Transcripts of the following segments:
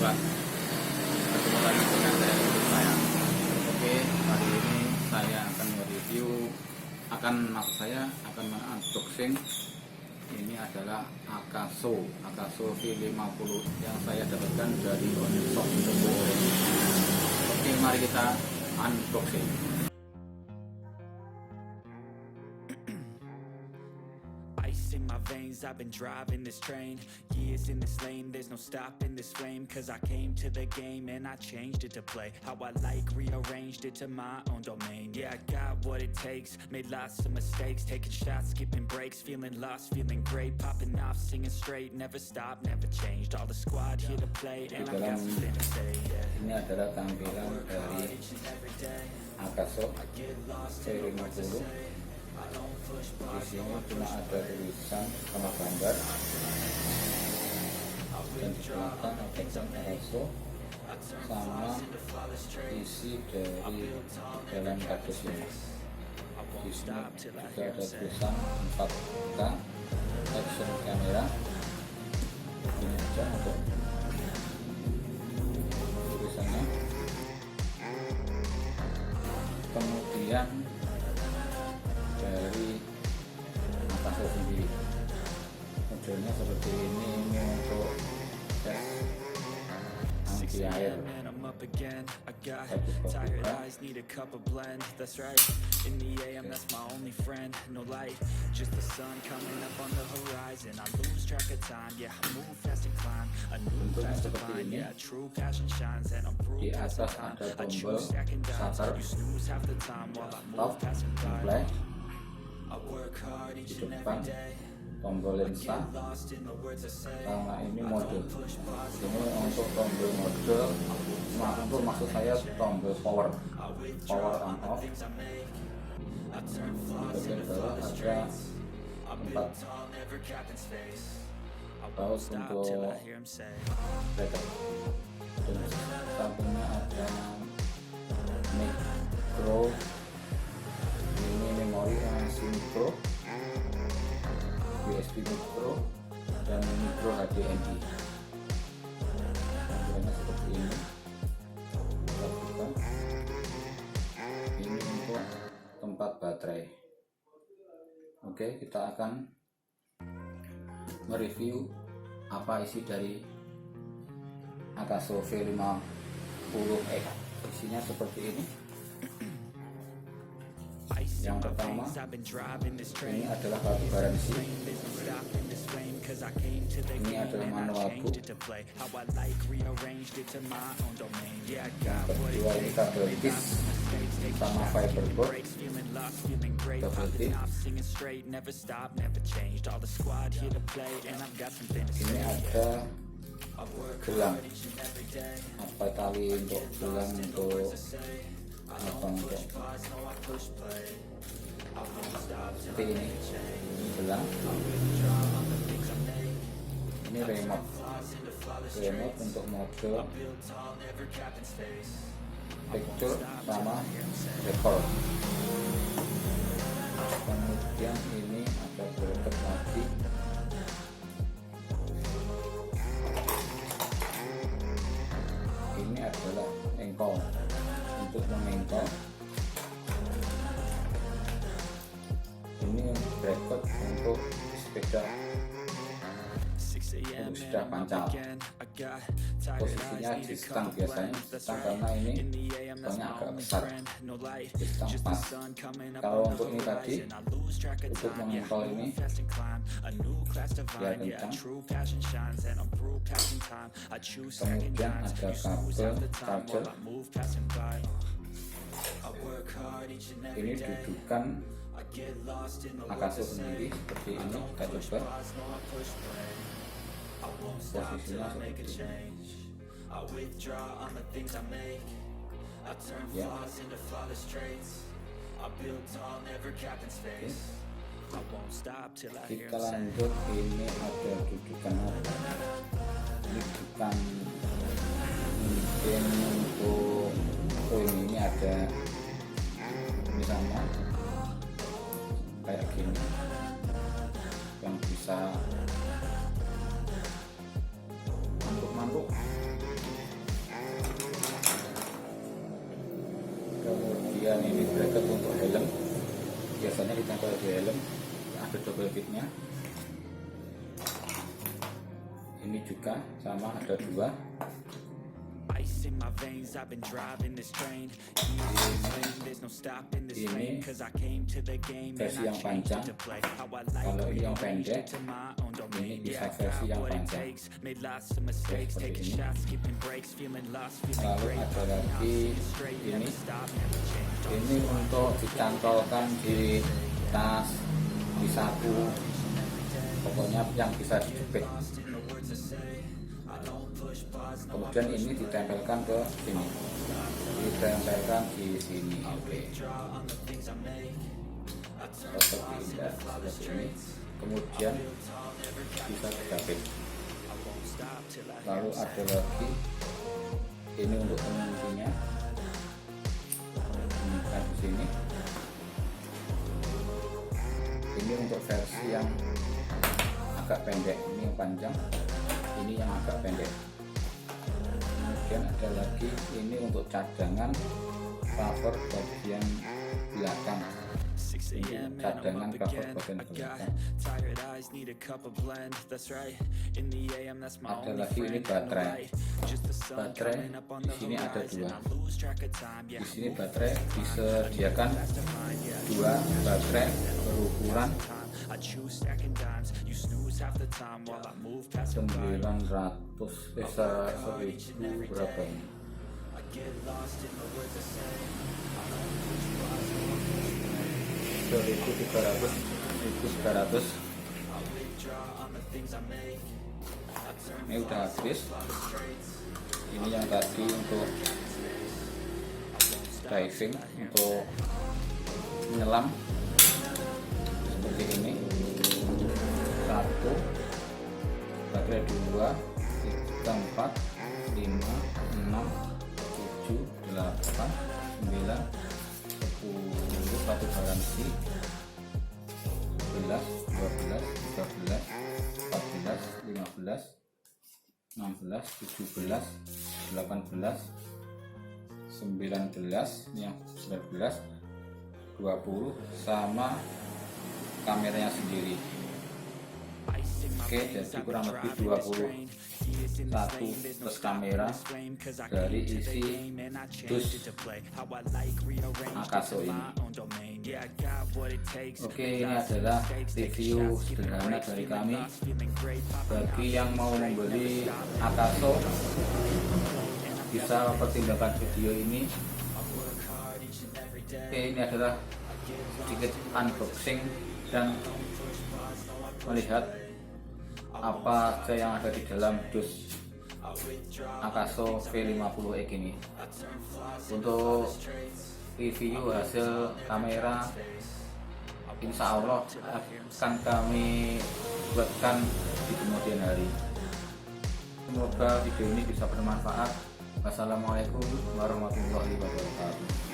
sobat, ketemu lagi dengan saya. Oke, hari ini saya akan mereview, maksud saya akan unboxing. Ini adalah Akaso V50 yang saya dapatkan dari shop toko Orange. Oke, mari kita unboxing. In my veins, I've been driving this train. Years in this lane, there's no stopping this flame. Cause I came to the game and I changed it to play how I like, rearranged it to my own domain. Yeah, I got what it takes, made lots of mistakes, taking shots, skipping breaks, feeling lost, feeling great, popping off, singing straight, never stopped, never changed. All the squad here to play and I got something to say. Yeah. Ini adalah tampilan dari Akaso V50. Di sini cuma ada tulisan sama gambar, dan di belakang ada Akaso sama isi dari dalam kardus ini. Di sini juga ada tulisan 4K action camera. Ini aja untuk tulisannya. Kemudian dari Akaso sendiri, modelnya seperti ini untuk tes anti air. Tired eyes need a cup of blend. That's right. In the AM, that's my only friend. No light, just the sun coming up on the horizon. I lose track of time. Yeah, I move fast and climb a new path to find. Yeah, true passion shines and I'm proof past the time. I choose stacking dimes. You snooze half the time while I move passing by. I work hard each and every day. Tombol lensa, karena ini mode. Ini untuk tombol mode, maksud saya tombol power on off. Di bagian bawah ada 4 paus untuk backup, dan sampingnya ada micro. Ini memori sinkro, USB micro, dan micro HDMI. Tampilannya seperti ini. Ini untuk tempat baterai. Oke, kita akan mereview apa isi dari Akaso V50X. Isinya seperti ini. Yang pertama, ini adalah kartu garansi. Ini adalah manual book. Yang kedua, ini kabel disk sama fiberboard double tip. Ini ada gelang, apa tali untuk gelang, untuk apa, untuk seperti ini gelang. Ini remote untuk mode picture sama record. Kemudian ini ada bracket lagi. Ini adalah engkol untuk mengengkol. Ini bracket untuk sepeda, untuk sepeda pancal. Posisinya di stang, biasanya stang, karena ini banyak agak besar, di stang pas. Kalau untuk ini tadi, untuk mengengkol ini ya kencang. Kemudian ada kabel charger. Ini dudukan Akaso sendiri seperti ini. Kita coba posisinya seperti ini. Ya. Kita lanjut. Ini ada dudukan apa? Dudukan mungkin untuk ini ada misalnya kayak gini yang bisa mantuk-mantuk. ini bracket untuk helm, biasanya ditempel di helm, ada double bitnya. Ini juga sama, ada dua. Ice in my veins, I've been driving this train. Years in lane, there's no stopping this flame. Cause I came to the game and Versi I yang changed panjang. it to play. How I like Kalau ini yang rearranged pendek, it to my own ini domain. bisa Yeah, I versi got yang what it panjang. takes. Made lots of mistakes, Seperti taking ini. shots, skipping breaks, feeling lost, feeling Lalu great. ada lagi Straight, ini. never stop, never change. Ini untuk dicantolkan di tas, di saku, pokoknya yang bisa dijepit. Kemudian ini ditempelkan ke sini, ditempelkan di sini. Oke. Seperti ini. Kemudian bisa dijepit. Lalu ada lagi ini untuk penguncinya. Di sini. Ini untuk versi yang agak pendek, ini yang panjang, ini yang agak pendek. Kemudian ada lagi ini untuk cadangan cover bagian belakang. Ini cadangan cover bagian belakang. Ada lagi ini baterai. Baterai di sini ada dua. Di sini baterai disediakan dua baterai berukuran 1000 berapa ini? 1300. Ini udah habis. Ini yang tadi untuk diving, untuk menyelam seperti ini. 1 baterai 2 3 4 5 6 7 8 9 10 satu garansi 11 12 13 14 15 16 17 18 19 yang 19 20 sama kameranya sendiri. Oke, jadi kurang lebih 21 plus kamera dari isi dus Akaso ini. Oke, ini adalah review sederhana dari kami. Bagi yang mau membeli Akaso, bisa pertimbangkan video ini. Oke, ini adalah sedikit unboxing dan melihat apa saja yang ada di dalam dus Akaso V50X ini. Untuk review hasil kamera, insya Allah akan kami buatkan di kemudian hari. Semoga video ini bisa bermanfaat. Wassalamualaikum warahmatullahi wabarakatuh.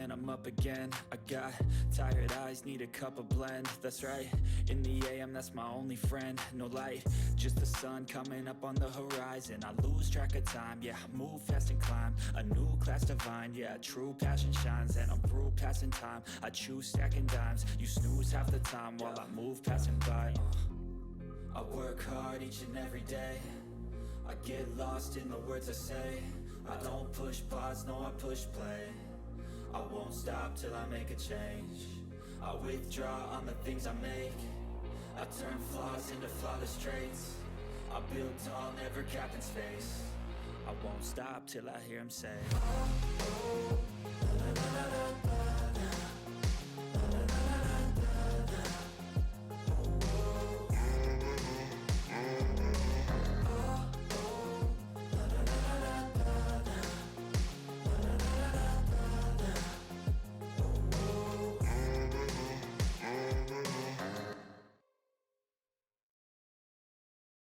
And I'm up again. I got tired eyes, need a cup of blend. That's right, in the AM, that's my only friend. No light, just the sun coming up on the horizon. I lose track of time, yeah, I move fast and climb a new class divine, yeah, true passion shines. And I'm through passing time, I choose stacking dimes. You snooze half the time while I move passing by. I work hard each and every day. I get lost in the words I say. I don't push pause, no, I push play. I won't stop till I make a change. I withdraw on the things I make. I turn flaws into flawless traits. I build tall, never capped in space. I won't stop till I hear him say, na, na, na, na.